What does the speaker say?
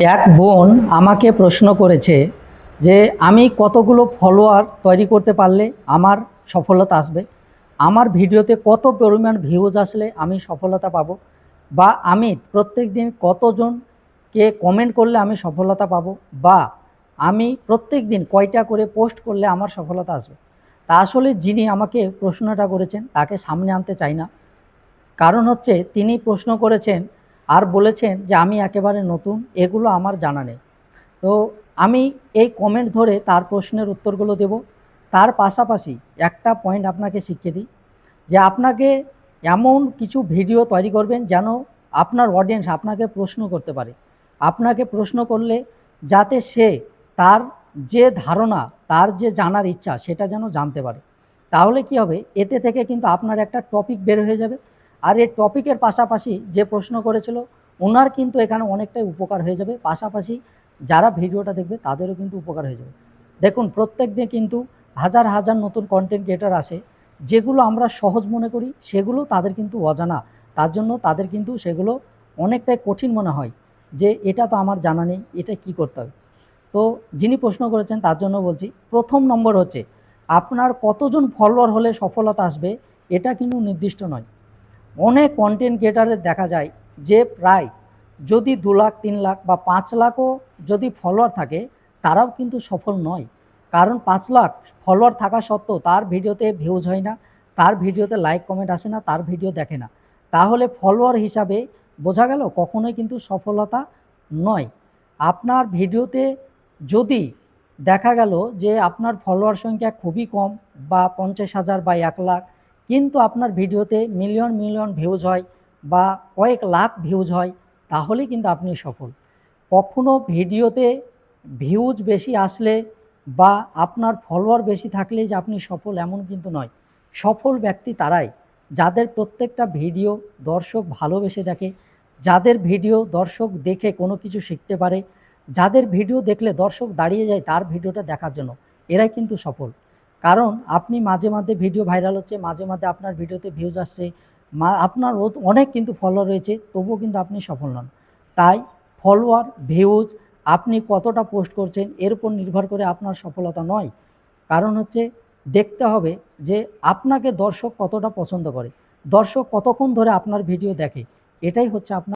এক বোন আমাকে প্রশ্ন করেছে যে আমি কতগুলো ফলোয়ার তৈরি করতে পারলে আমার সফলতা আসবে, আমার ভিডিওতে কত পরিমাণ ভিউজ আসলে আমি সফলতা পাবো, বা আমি প্রত্যেক দিন কতজনকে কমেন্ট করলে আমি সফলতা পাবো, বা আমি প্রত্যেক দিন কয়টা করে পোস্ট করলে আমার সফলতা আসবে। তা আসলে যিনি আমাকে প্রশ্নটা করেছেন তাকে সামনে আনতে চাই না, কারণ হচ্ছে তিনি প্রশ্ন করেছেন আর বলেছেন যে আমি একেবারে নতুন, এগুলো আমার জানা নেই। তো আমি এই কমেন্ট ধরে তার প্রশ্নের উত্তরগুলো দেব। তার পাশাপাশি একটা পয়েন্ট আপনাকে শিখিয়ে দিই, যে আপনাকে এমন কিছু ভিডিও তৈরি করবেন যেন আপনার অডিয়েন্স আপনাকে প্রশ্ন করতে পারে। আপনাকে প্রশ্ন করলে যাতে সে তার যে ধারণা, তার যে জানার ইচ্ছা সেটা যেন জানতে পারে। তাহলে কি হবে, এতে থেকে কিন্তু আপনার একটা টপিক বের হয়ে যাবে। আর এই টপিকের পাশাপাশি যে প্রশ্ন করেছিল ওনার কিন্তু এখানে অনেকটাই উপকার হয়ে যাবে, পাশাপাশি যারা ভিডিওটা দেখবে তাদেরও কিন্তু উপকার হয়ে যাবে। দেখুন, প্রত্যেক দিন কিন্তু হাজার হাজার নতুন কন্টেন্ট ক্রিয়েটার আসে, যেগুলো আমরা সহজ মনে করি সেগুলো তাদের কিন্তু অজানা। তার জন্য তাদের কিন্তু সেগুলো অনেকটাই কঠিন মনে হয়, যে এটা তো আমার জানা নেই, এটা কি করতে হবে। তো যিনি প্রশ্ন করেছেন তার জন্য বলছি, প্রথম নম্বর হচ্ছে আপনার কতজন ফলোয়ার হলে সফলতা আসবে, এটা কিন্তু নির্দিষ্ট নয়। অনেক কন্টেন্ট ক্রিয়েটারের দেখা যায় যে প্রায় যদি 2 লাখ 3 লাখ বা 5 লাখও যদি ফলোয়ার থাকে, তারাও কিন্তু সফল নয়। কারণ 5 লাখ ফলোয়ার থাকা সত্ত্বেও তার ভিডিওতে ভিউজ হয় না, তার ভিডিওতে লাইক কমেন্ট আসে না, তার ভিডিও দেখে না। তাহলে ফলোয়ার হিসাবে বোঝা গেল কখনোই কিন্তু সফলতা নয়। আপনার ভিডিওতে যদি দেখা গেল যে আপনার ফলোয়ার সংখ্যা খুবই কম, বা 50,000 বা 1 লাখ, কিন্তু আপনার ভিডিওতে মিলিয়ন মিলিয়ন ভিউজ হয় বা কয়েক লাখ ভিউজ হয়, তাহলে কিন্তু আপনি সফল। কখনো ভিডিওতে ভিউজ বেশি আসলে বা আপনার ফলোয়ার বেশি থাকলেই যে আপনি সফল, এমন কিন্তু নয়। সফল ব্যক্তি তারাই যাদের প্রত্যেকটা ভিডিও দর্শক ভালোবেসে দেখে, যাদের ভিডিও দর্শক দেখে কোনো কিছু শিখতে পারে, যাদের ভিডিও দেখলে দর্শক দাঁড়িয়ে যায় তার ভিডিওটা দেখার জন্য, এরাই কিন্তু সফল। কারণ আপনি মাঝে মাঝে ভিডিও ভাইরাল হচ্ছে, মাঝে মাঝে আপনার ভিডিওতে ভিউজ আসছে, আপনার অনেক কিন্তু ফলোয়ার রয়েছে, তবুও কিন্তু আপনি সফল নন। তাই ফলোয়ার, ভিউজ, আপনি কতটা পোস্ট করছেন এর উপর নির্ভর করে আপনার সফলতা নয়। কারণ হচ্ছে দেখতে হবে যে আপনাকে দর্শক কতটা পছন্দ করে, দর্শক কতক্ষণ ধরে আপনার ভিডিও দেখে, এটাই হচ্ছে আপনার